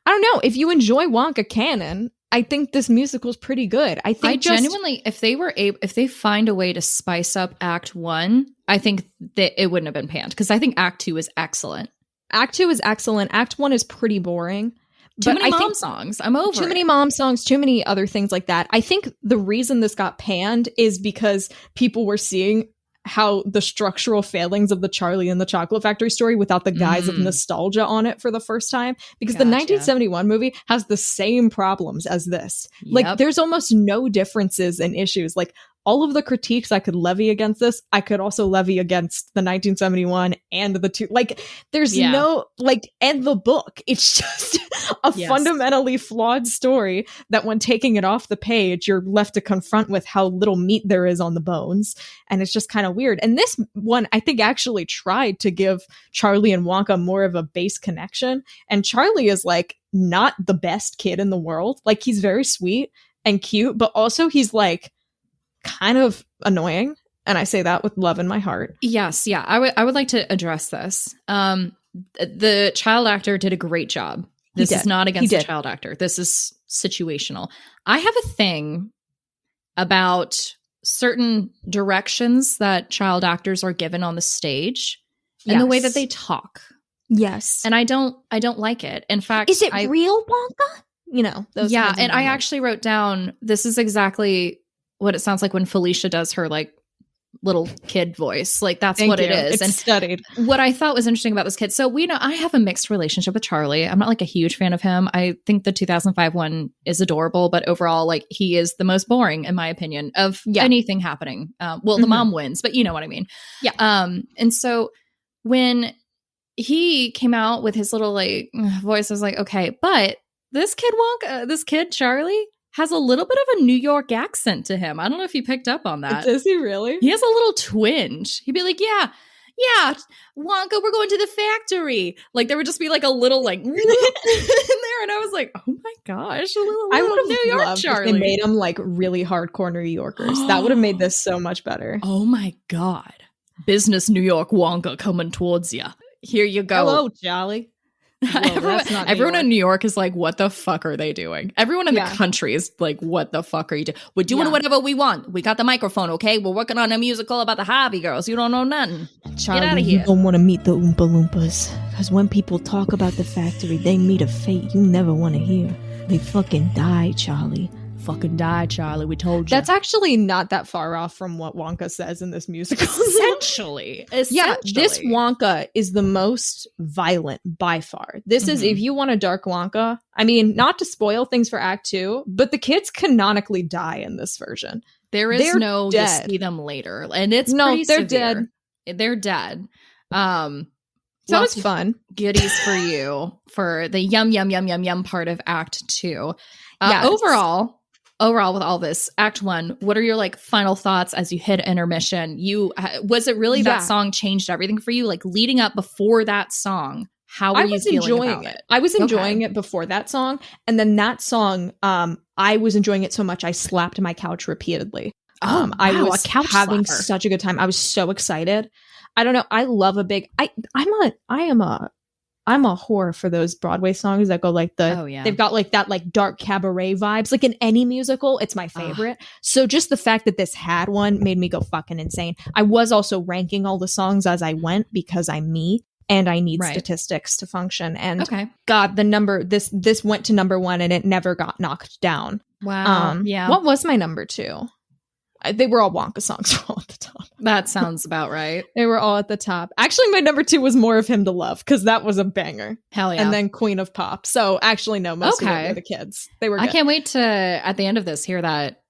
don't know, if you enjoy Wonka canon, I think this musical is pretty good. I genuinely, if they find a way to spice up Act 1, I think that it wouldn't have been panned, because I think Act 2 is excellent. Act 2 is excellent. Act 1 is pretty boring. Too many mom songs. I'm over Too many mom songs, too many other things like that. I think the reason this got panned is because people were seeing how the structural failings of the Charlie and the Chocolate Factory story without the guise of nostalgia on it for the first time. Because the 1971 movie has the same problems as this. Yep. Like, there's almost no differences in issues. Like, all of the critiques I could levy against this, I could also levy against the 1971 and the two. Like, there's no, like, and the book. It's just a fundamentally flawed story that when taking it off the page, you're left to confront with how little meat there is on the bones. And it's just kind of weird. And this one, I think, actually tried to give Charlie and Wonka more of a base connection. And Charlie is, like, not the best kid in the world. Like, he's very sweet and cute, but also he's, like, kind of annoying, and I say that with love in my heart. Yes, yeah. I would like to address this. The child actor did a great job. This is not against the child actor. This is situational. I have a thing about certain directions that child actors are given on the stage and the way that they talk. Yes. And I don't like it. In fact, is it real Wonka? You know, those and I actually wrote down, this is exactly what it sounds like when Felicia does her like little kid voice. Like that's Thank what it you. is. It's And studied. what I thought was interesting about this kid, so we know I have a mixed relationship with Charlie. I'm not like a huge fan of him. I think the 2005 one is adorable, but overall, like he is the most boring in my opinion of anything happening. The mom wins, but you know what I mean. Yeah. And so when he came out with his little like voice, I was like, okay, but this kid Charlie has a little bit of a New York accent to him. I don't know if you picked up on that. Does he really? He has a little twinge. He'd be like, yeah, Wonka, we're going to the factory. Like there would just be like a little like in there, and I was like, oh my gosh, a little I would have New York loved Charlie. if they made him like really hardcore New Yorkers. That would have made this so much better. Oh my god, business New York Wonka coming towards you. Here you go. Hello, Charlie. Whoa, everyone in New York is like, what the fuck are they doing? Everyone in the country is like, what the fuck are you doing? We're doing whatever we want. We got the microphone, okay? We're working on a musical about the Harvey girls. You don't know nothing. Charlie, get out of here. You don't want to meet the Oompa Loompas. Because when people talk about the factory, they meet a fate you never want to hear. They fucking die, Charlie. Fucking die, Charlie. We told you. That's actually not that far off from what Wonka says in this musical. Essentially. Yeah, this Wonka is the most violent by far. This is, if you want a dark Wonka, I mean, not to spoil things for Act 2, but the kids canonically die in this version. They're no dead. You see them later. And it's pretty they're severe. dead. They're dead. So it's fun. Goodies for you for the yum part of Act 2. Overall, with all this, Act 1, what are your like final thoughts as you hit intermission? Was it really that song changed everything for you? Like leading up before that song, how were you feeling about it? I was enjoying it before that song, and then that song, I was enjoying it so much I slapped my couch repeatedly. I was having such a good time. I was so excited. I don't know. I love a big. I'm a whore for those Broadway songs that go like they've got like that like dark cabaret vibes. Like in any musical, it's my favorite. So just the fact that this had one made me go fucking insane. I was also ranking all the songs as I went because I'm me and I need statistics to function. And God, the number this went to number 1 and it never got knocked down. Wow. What was my number 2? They were all Wonka songs all at the top. That sounds about right. They were all at the top. Actually, my number 2 was More of Him to Love because that was a banger. Hell yeah. And then Queen of Pop. So actually, no, most of it were the kids. They were good. I can't wait to, at the end of this, hear that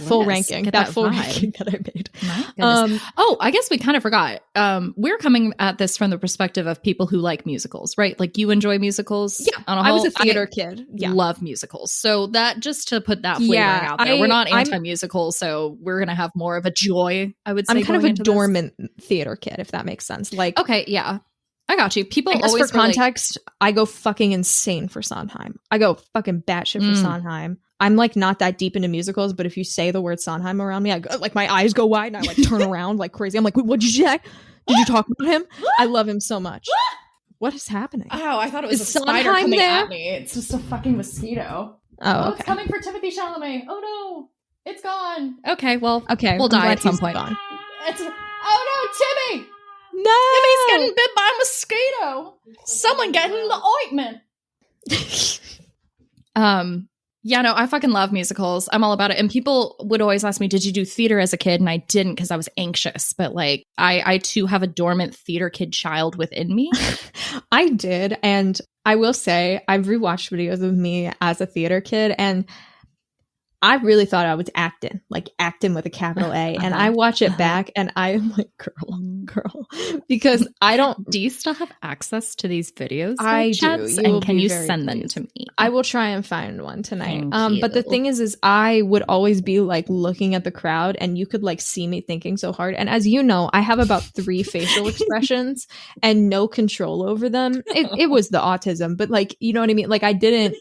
full ranking. That full ranking that I made. My goodness. I guess we kind of forgot. We're coming at this from the perspective of people who like musicals, right? Like you enjoy musicals? Yeah. I was a theater kid. Yeah. Love musicals. So that just to put that flavoring out there. We're not anti-musical, so we're going to have more of a joy, I would say. I'm kind of a dormant theater kid, if that makes sense. Like, okay, yeah. I got you. People always for context, I go fucking insane for Sondheim. I go fucking batshit for Sondheim. I'm like not that deep into musicals, but if you say the word Sondheim around me, I go, like my eyes go wide and I like turn around like crazy. I'm like, what'd you say? Did you talk about him? I love him so much. What is happening? Oh, I thought it was a spider coming at me. It's just a fucking mosquito. Oh, okay. It's coming for Timothy Chalamet. Oh no, it's gone. Okay, well, we'll die at some point. Gone. Oh no, Timmy! No, Timmy's getting bit by a mosquito. Someone get him the ointment. Yeah, no, I fucking love musicals. I'm all about it. And people would always ask me, did you do theater as a kid? And I didn't because I was anxious. But like, I too have a dormant theater kid child within me. I did. And I will say, I've rewatched videos of me as a theater kid. And I really thought I was acting with a capital A. And I watch it back and I am like, girl, because I don't. Do you still have access to these videos? I do. And can you send them to me? I will try and find one tonight. But the thing is I would always be like looking at the crowd and you could like see me thinking so hard. And as you know, I have about 3 facial expressions and no control over them. It was the autism, but like, you know what I mean? Like I didn't.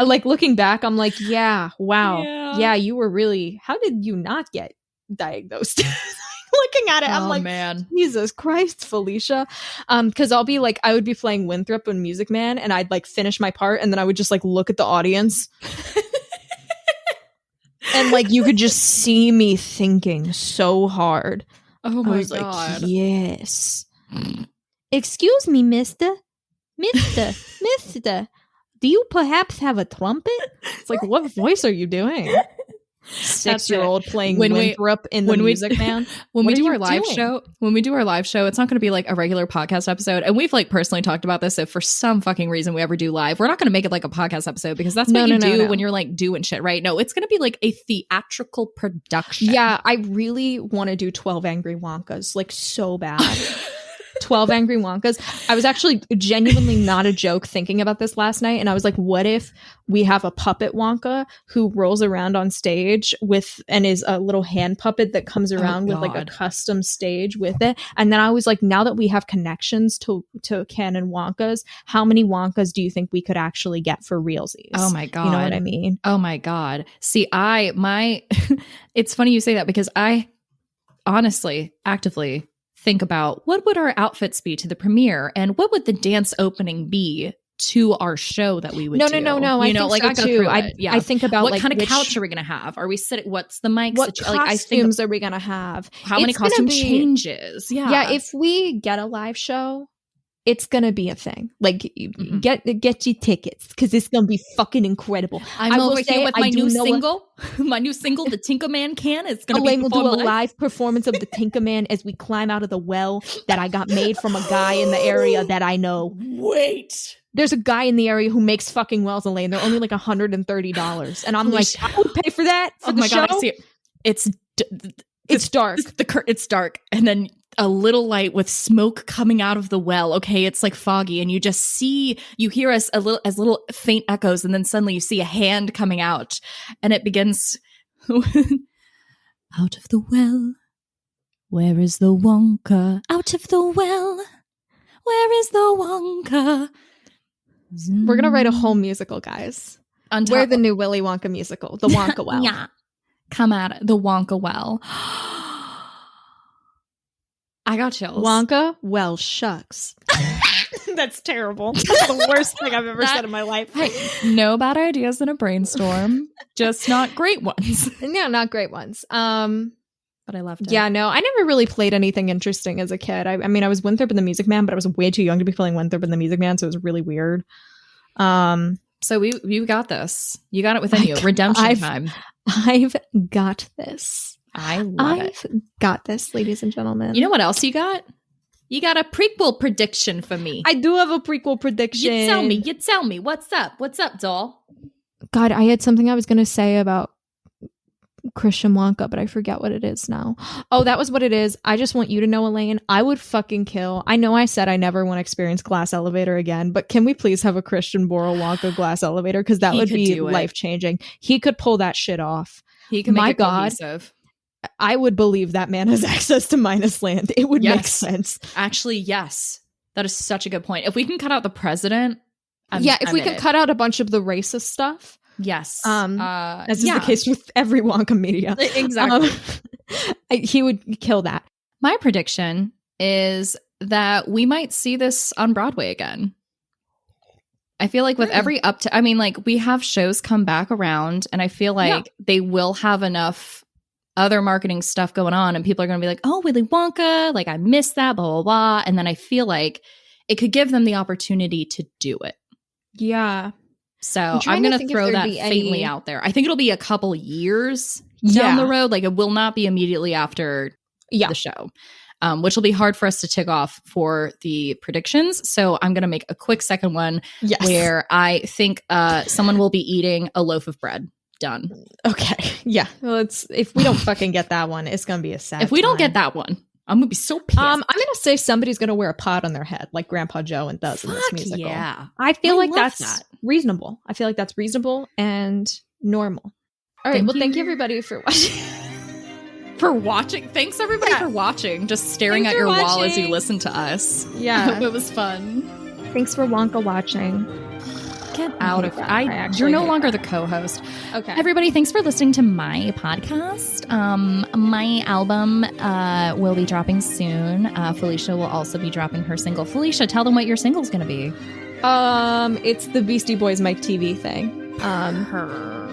Like looking back, I'm like, yeah, wow. Yeah, you were really, how did you not get diagnosed? Looking at it, I'm like, man, Jesus Christ, Felicia. Because I'll be like, I would be playing Winthrop in Music Man and I'd like finish my part and then I would just like look at the audience. And like you could just see me thinking so hard. Oh my God. Like, yes. Excuse me, Mister. Do you perhaps have a trumpet? It's like, what voice are you doing? 6-year-old playing When we- Winthrop in the Music Man. When What we are do you our live doing? show, it's not going to be like a regular podcast episode. And we've like personally talked about this. If for some fucking reason we ever do live, we're not going to make it like a podcast episode because that's what you do when you're like doing shit, right? No, it's going to be like a theatrical production. Yeah, I really want to do 12 Angry Wonkas, like so bad. 12 Angry Wonkas. I was actually genuinely not a joke thinking about this last night. And I was like, what if we have a puppet Wonka who rolls around on stage and is a little hand puppet that comes around with like a custom stage with it. And then I was like, now that we have connections to canon Wonkas, how many Wonkas do you think we could actually get for realsies? Oh my God. You know what I mean? Oh my God. See, it's funny you say that because I honestly, actively think about what would our outfits be to the premiere and what would the dance opening be to our show that we would do. No. You I know, think like so I go too. through it. Yeah. I think about what like kind of which couch are we going to have? Are we sitting? What's the mics? What costumes are we going to have? How many It's gonna costume be- changes? Yeah. Yeah, if we get a live show, it's gonna be a thing. Like, get your tickets because it's gonna be fucking incredible. I'm I will over say here with I my do new know single. My new single, The Tinker Man Can. It's going to Elaine be will do a performed live. live performance of the Tinker Man as we climb out of the well that I got made from a guy in the area that I know. Wait. There's a guy in the area who makes fucking wells, Elaine. They're only like $130, and I'm like, Felicia. I would pay for that for the show. God, I see it. It's dark. It's dark, and then a little light with smoke coming out of the well. Okay, it's like foggy, and you hear us little faint echoes, and then suddenly you see a hand coming out, and it begins out of the well. Where is the Wonka? Out of the well. Where is the Wonka? We're gonna write a whole musical, guys. We're the new Willy Wonka musical, the Wonka Well. Yeah, come at it, the Wonka Well. I got chills. Wonka? Well, shucks. That's terrible. That's the worst thing I've ever said in my life. Hey, no bad ideas in a brainstorm, just not great ones. Yeah, not great ones. But I loved it. Yeah, no, I never really played anything interesting as a kid. I mean, I was Winthrop in the Music Man, but I was way too young to be playing Winthrop in the Music Man, so it was really weird. So you got this. You got it within you. Redemption time. I've got this. I've got this, ladies and gentlemen. You know what else you got? You got a prequel prediction for me. I do have a prequel prediction. You tell me. What's up? What's up, doll? God, I had something I was going to say about Christian Wonka, but I forget what it is now. Oh, that was what it is. I just want you to know, Elaine, I would fucking kill. I know I said I never want to experience glass elevator again, but can we please have a Christian Borle Wonka glass elevator? Because that would be life-changing. He could pull that shit off. He could make it cohesive. I would believe that man has access to Minus Land. It would make sense. Actually, yes. That is such a good point. If we can cut out the president. If we could cut out a bunch of the racist stuff. Yes. As is the case with every Wonka media. Exactly. He would kill that. My prediction is that we might see this on Broadway again. I feel like with every we have shows come back around, and I feel like they will have enough other marketing stuff going on, and people are going to be like, oh, Willy Wonka, like I missed that, blah, blah, blah. And then I feel like it could give them the opportunity to do it. Yeah. So I'm going to throw that faintly out there. I think it'll be a couple years down the road. Like it will not be immediately after the show, which will be hard for us to tick off for the predictions. So I'm going to make a quick second one where I think someone will be eating a loaf of bread. Done. Okay. Yeah. Well, if we don't fucking get that one, it's going to be a sad If we don't get that one, I'm going to be so pissed. I'm going to say somebody's going to wear a pot on their head like Grandpa Joe and does in this musical. Yeah. I feel like that's reasonable. I feel like that's reasonable and normal. All right. Thank you everybody for watching. Thanks everybody for watching. Just staring at your wall as you listen to us. Yeah. It was fun. Thanks for Wonka watching. Get out of it. You're no longer the co-host. Okay. Everybody, thanks for listening to my podcast. My album will be dropping soon. Felicia will also be dropping her single. Felicia, tell them what your single's going to be. It's the Beastie Boys My TV thing. Perfect.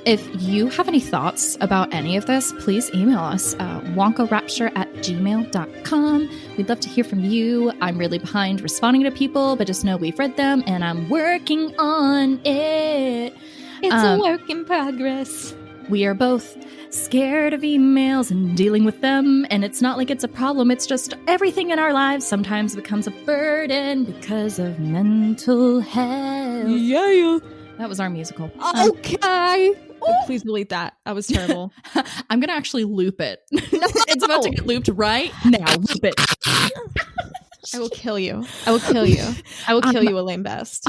If you have any thoughts about any of this, please email us, wonkarapture@gmail.com. We'd love to hear from you. I'm really behind responding to people, but just know we've read them and I'm working on it. It's a work in progress. We are both scared of emails and dealing with them, and it's not like it's a problem. It's just everything in our lives sometimes becomes a burden because of mental health. Yeah. That was our musical. Okay. Please delete that. That was terrible. I'm going to actually loop it. It's about to get looped right now. Loop it. I will kill you. I will kill you. I will kill you, Elaine Best.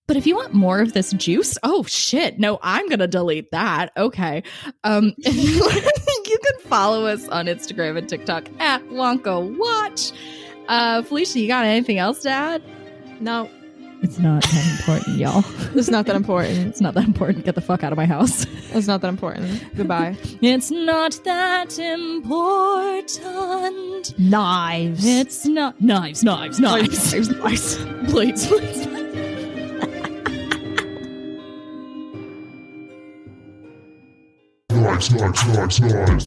But if you want more of this juice, oh shit, no, I'm gonna delete that. Okay. You can follow us on Instagram and TikTok at Wonka Watch. Felicia, you got anything else to add? No. It's not that important, y'all. It's not that important. It's not that important. Get the fuck out of my house. It's not that important. Goodbye. It's not that important. Knives. It's not knives. Please. Nice.